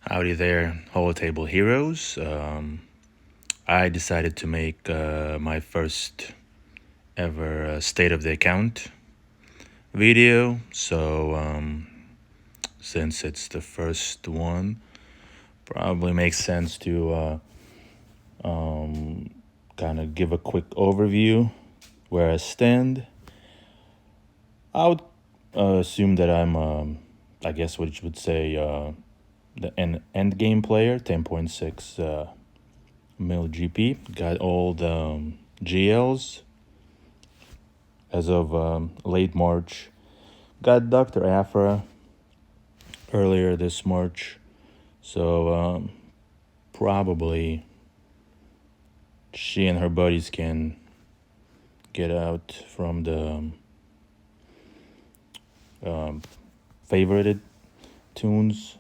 Howdy there, whole table heroes. I decided to make my first ever state of the account video. So, since it's the first one, probably makes sense to kind of give a quick overview where I stand. I would assume that I'm, I guess what you would say, the end game player, 10.6 mil GP. Got all the GLs as of late March. Got Dr. Afra earlier this March. So probably she and her buddies can get out from the favorited tunes.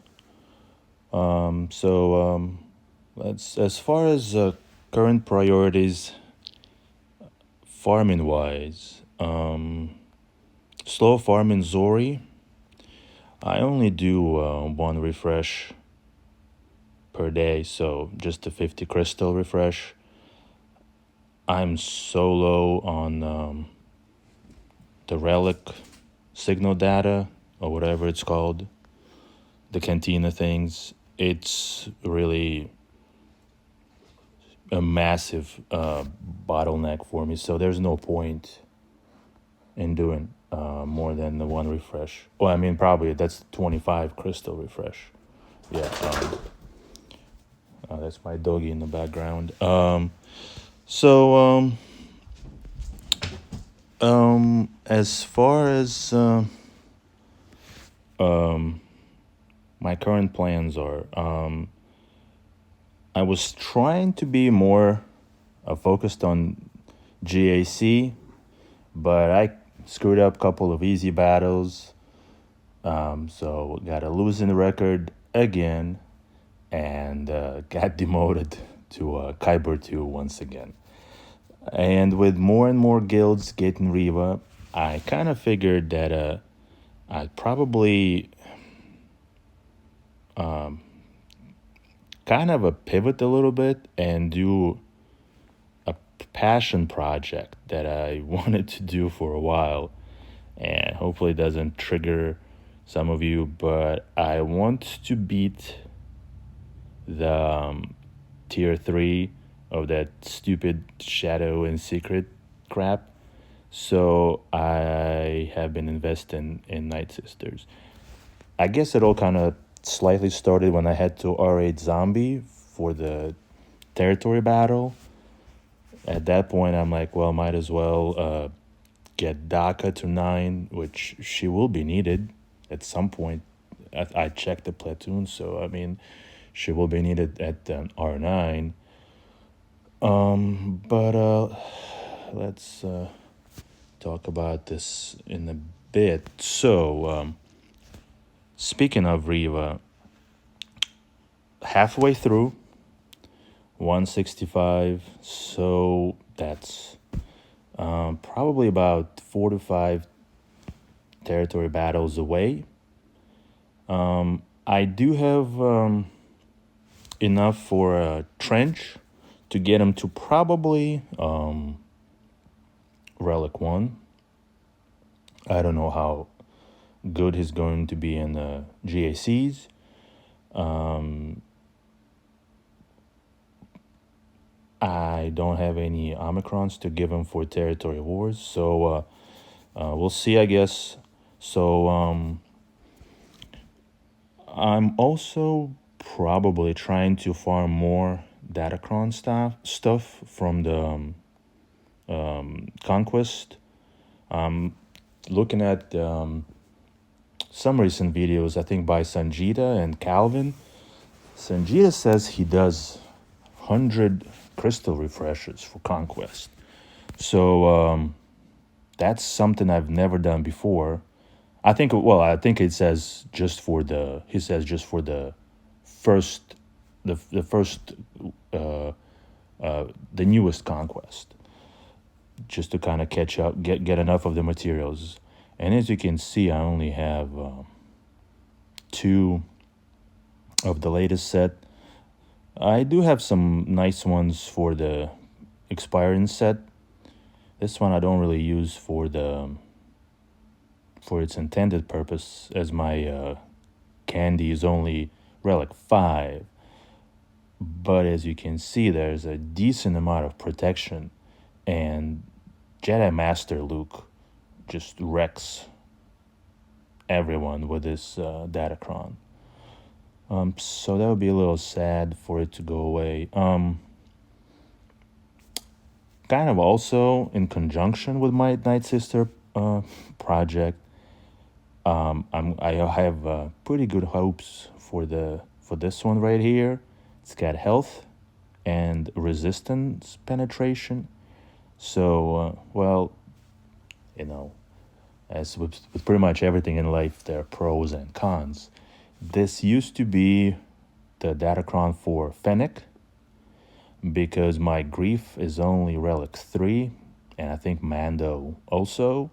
Let's as far as current priorities farming wise, slow farming Zori. I only do one refresh per day, so just a 50 crystal refresh. I'm so low on the relic signal data or whatever it's called, the cantina things. It's really a massive bottleneck for me, so there's no point in doing more than the one refresh. Well, I mean, probably that's 25 crystal refresh. Yeah, that's my doggy in the background. So, as far as my current plans are, I was trying to be more focused on GAC, but I screwed up a couple of easy battles. So got a losing record again, and got demoted to Kyber 2 once again. And with more and more guilds getting Riva, I kind of figured that I'd probably kind of a pivot a little bit and do a passion project that I wanted to do for a while, and hopefully it doesn't trigger some of you, but I want to beat the tier 3 of that stupid shadow and secret crap. So I have been investing in Night Sisters. I guess it all kind of slightly started when I had to R8 Zombie for the territory battle. At that point, I'm like, well, might as well get Daka to 9, which she will be needed at some point. I checked the platoon, so I mean, she will be needed at R9. But let's talk about this in a bit. So, speaking of Riva, halfway through 165, so that's probably about 4 to 5 territory battles away. I do have enough for a trench to get him to probably Relic 1. I don't know how good he's going to be in the GACs. I don't have any Omicrons to give him for territory wars, so we'll see, I guess. So I'm also probably trying to farm more Datacron stuff from the Conquest. Looking at some recent videos, I think by Sanjita and Calvin. Sanjita says he does 100 crystal refreshes for Conquest. So that's something I've never done before. I think it says just for the first the first the newest Conquest, just to kind of catch up, get enough of the materials. And as you can see, I only have two of the latest set. I do have some nice ones for the expiring set. This one I don't really use for its intended purpose, as my candy is only relic 5. But as you can see, there's a decent amount of protection, and Jedi Master Luke just wrecks everyone with this Datacron. So that would be a little sad for it to go away. Kind of also in conjunction with my Night Sister project, I have pretty good hopes for this one right here. It's got health and resistance penetration. So, well, you know, as with pretty much everything in life, there are pros and cons. This used to be the Datacron for Fennec, because my grief is only relic 3, and I think Mando also,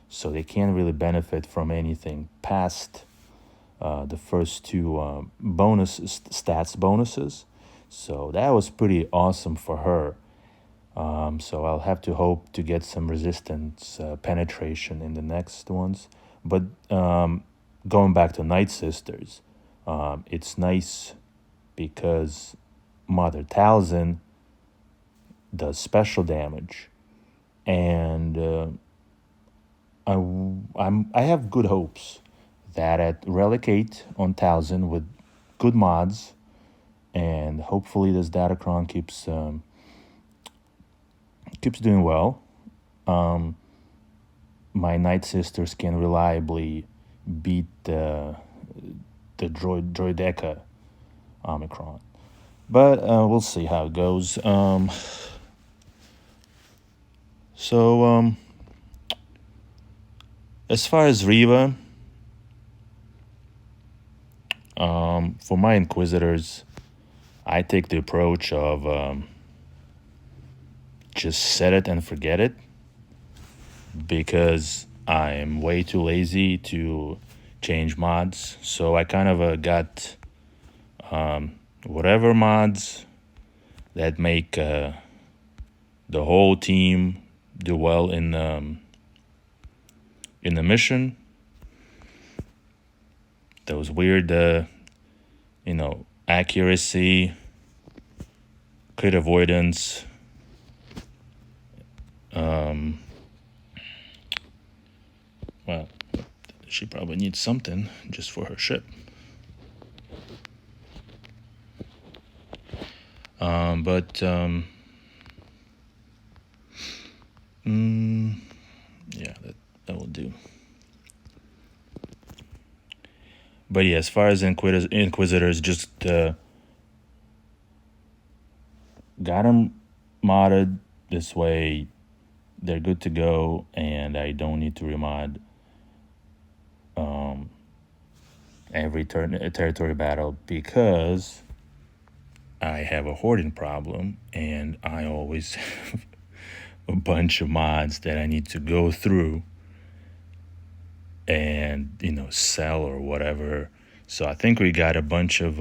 so they can't really benefit from anything past the first two stats bonuses. So that was pretty awesome for her. So I'll have to hope to get some resistance penetration in the next ones. But going back to Night Sisters, it's nice because Mother Talzin does special damage, and I have good hopes that at Relic 8 on Talzin with good mods, and hopefully this Datacron keeps doing well. My Night Sisters can reliably beat the Droideka Omicron. But we'll see how it goes. So as far as Riva, for my Inquisitors, I take the approach of just set it and forget it, because I'm way too lazy to change mods. So I kind of got whatever mods that make the whole team do well in the mission. Those weird, accuracy, crit avoidance, well, she probably needs something just for her ship. Yeah, that will do. But yeah, as far as Inquisitors, just got them modded this way. They're good to go, and I don't need to remod every territory battle, because I have a hoarding problem, and I always have a bunch of mods that I need to go through and sell or whatever. So I think we got a bunch of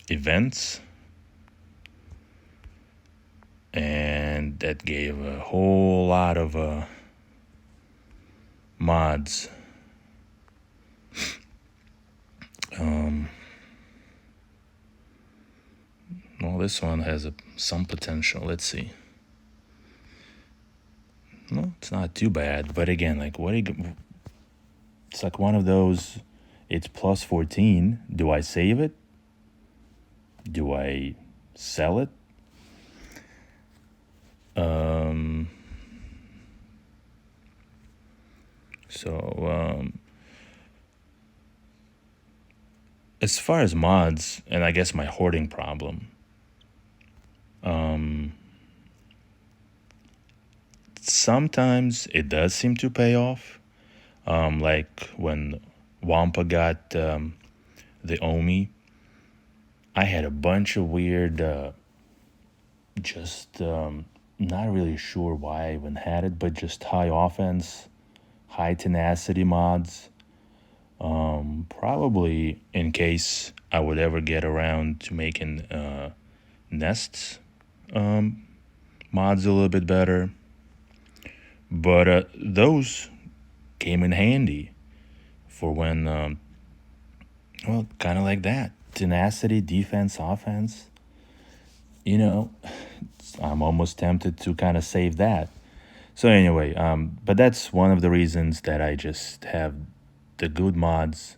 events, and that gave a whole lot of mods. Well, this one has some potential. Let's see. No, it's not too bad. But again, it's like one of those, it's plus 14. Do I save it? Do I sell it? As far as mods, and I guess my hoarding problem, sometimes it does seem to pay off. Like when Wampa got the Omi, I had a bunch of weird, not really sure why I even had it, but just high offense, high tenacity mods. Probably in case I would ever get around to making nests mods a little bit better. But those came in handy for when, well, kind of like that. Tenacity, defense, offense. You know, I'm almost tempted to kind of save that. So anyway, but that's one of the reasons that I just have the good mods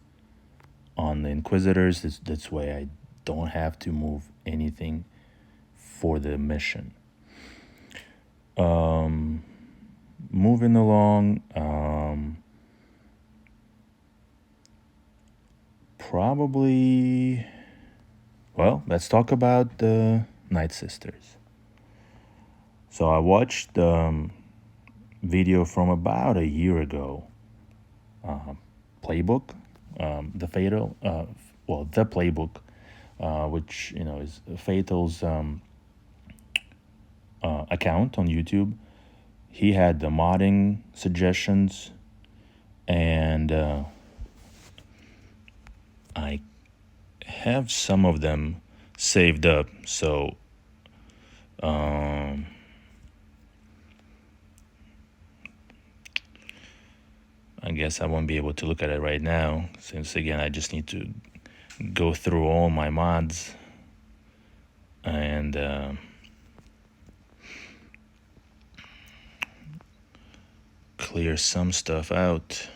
on the Inquisitors. That's why I don't have to move anything for the mission. Moving along, probably, well, let's talk about the Night Sisters. So I watched the video from about a year ago, playbook, the Fatal, the playbook, which is Fatal's account on YouTube. He had the modding suggestions, and I have some of them saved up. So I guess I won't be able to look at it right now, since again I just need to go through all my mods and clear some stuff out.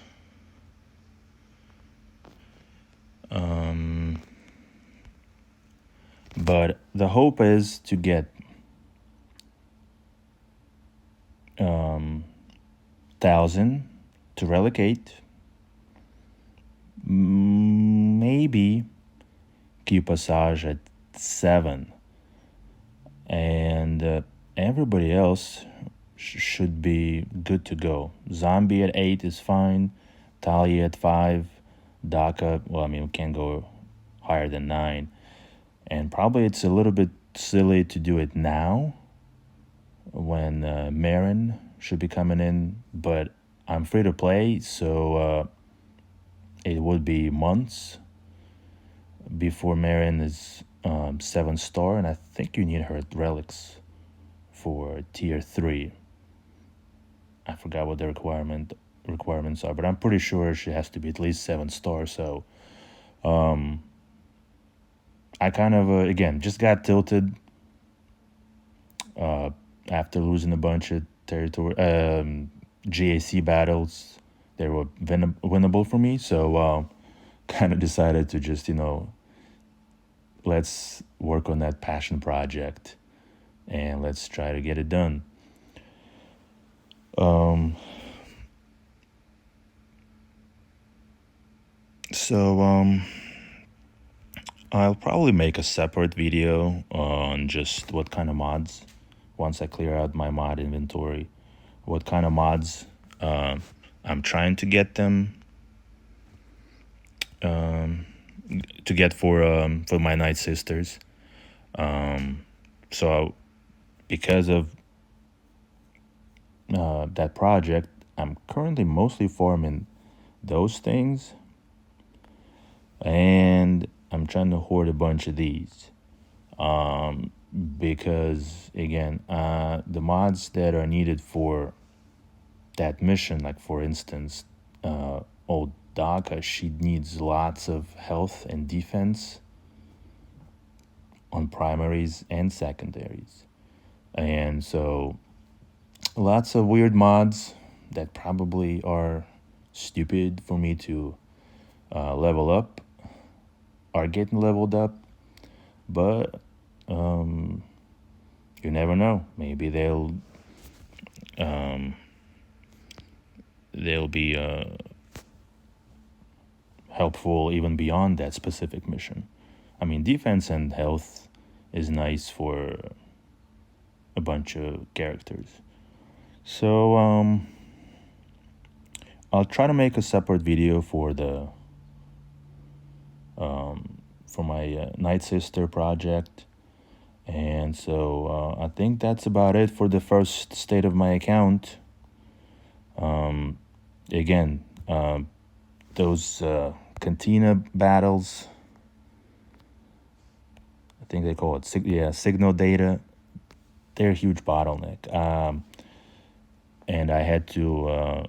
But the hope is to get 1,000 to relocate. Maybe keep Passage at 7. And everybody else should be good to go. Zombie at 8 is fine. Talia at 5. Daka, we can't go higher than 9. And probably it's a little bit silly to do it now when Marin should be coming in, but I'm free to play, so it would be months before Marin is 7-star, and I think you need her relics for tier 3. I forgot what the requirements are, but I'm pretty sure she has to be at least 7-star. So I kind of again just got tilted after losing a bunch of territory GAC battles. They were winnable for me, so kind of decided to just let's work on that passion project and let's try to get it done. So I'll probably make a separate video on just what kind of mods, once I clear out my mod inventory, what kind of mods I'm trying to get them to get for my Night Sisters. So because of that project, I'm currently mostly farming those things, and I'm trying to hoard a bunch of these because again the mods that are needed for that mission, like for instance old Daka, she needs lots of health and defense on primaries and secondaries, and so lots of weird mods that probably are stupid for me to level up are getting leveled up, but you never know. Maybe they'll be helpful even beyond that specific mission. I mean, defense and health is nice for a bunch of characters. So I'll try to make a separate video for the for my Night Sister project. And so I think that's about it for the first state of my account. Again, those cantina battles. I think they call it signal data. They're a huge bottleneck. And I had to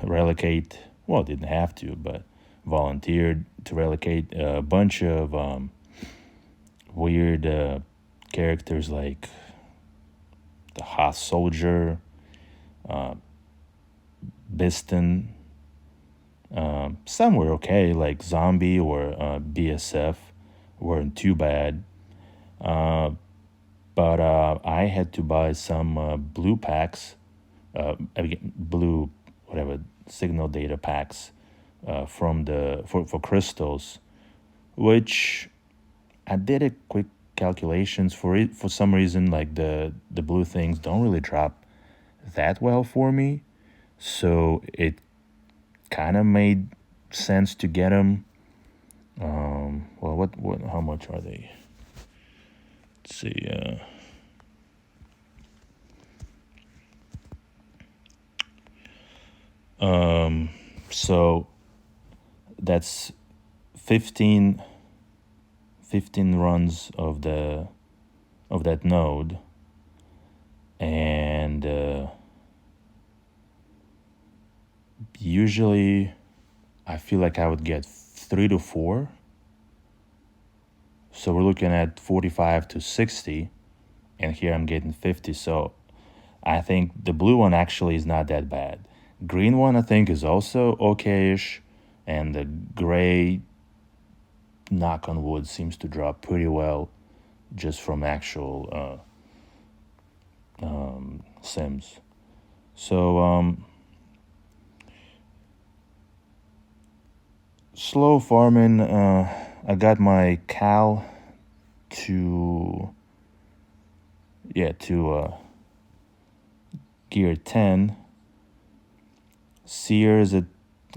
relocate. Well, didn't have to, but volunteered to relocate a bunch of weird characters like the Hoth Soldier, Biston. Some were okay, like Zombie or BSF, weren't too bad. But I had to buy some blue packs, blue whatever signal data packs from for crystals, which I did a quick calculations for it. For some reason, like the blue things don't really drop that well for me, so it kind of made sense to get them. Well, what? How much are they? Let's see. So that's 15 runs of that node, and usually I feel like I would get 3 to 4. So we're looking at 45 to 60, and here I'm getting 50. So I think the blue one actually is not that bad. Green one I think is also okay-ish, and the gray, knock on wood, seems to drop pretty well just from actual sims. So slow farming. I got my Cal to gear 10. Sears at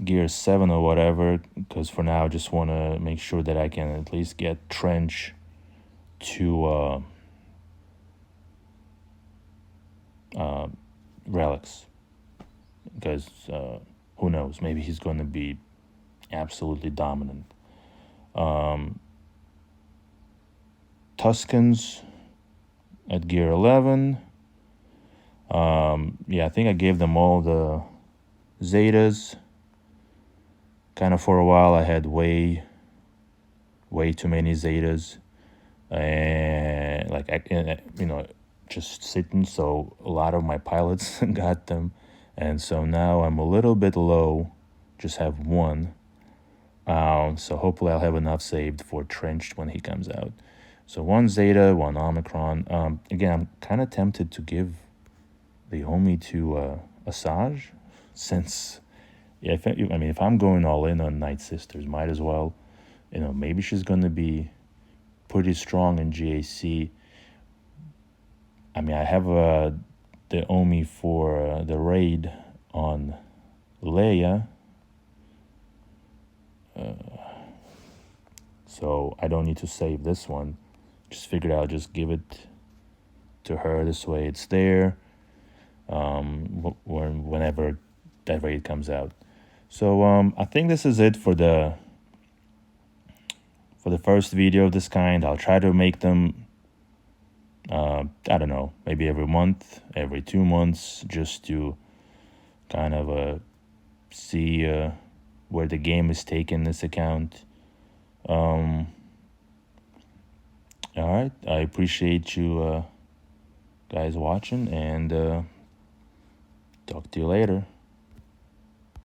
gear 7 or whatever, because for now I just want to make sure that I can at least get Trench to relics, because who knows, maybe he's going to be absolutely dominant. Tuscans at gear 11. I think I gave them all the Zetas. Kind of for a while I had way too many Zetas, and just sitting, so a lot of my pilots got them, and so now I'm a little bit low, just have one. So hopefully I'll have enough saved for Trenched when he comes out. So 1 Zeta, 1 Omicron. Again, I'm kind of tempted to give the homie to Asajj, since if I'm going all in on Night Sisters, might as well. Maybe she's going to be pretty strong in GAC. I have the Omi for the raid on Leia. So I don't need to save this one. Just figured I'll just give it to her. This way it's there whenever that raid comes out. So I think this is it for the first video of this kind. I'll try to make them, I don't know, maybe every month, every 2 months, just to kind of see where the game is taking this account. All right, I appreciate you guys watching, and talk to you later.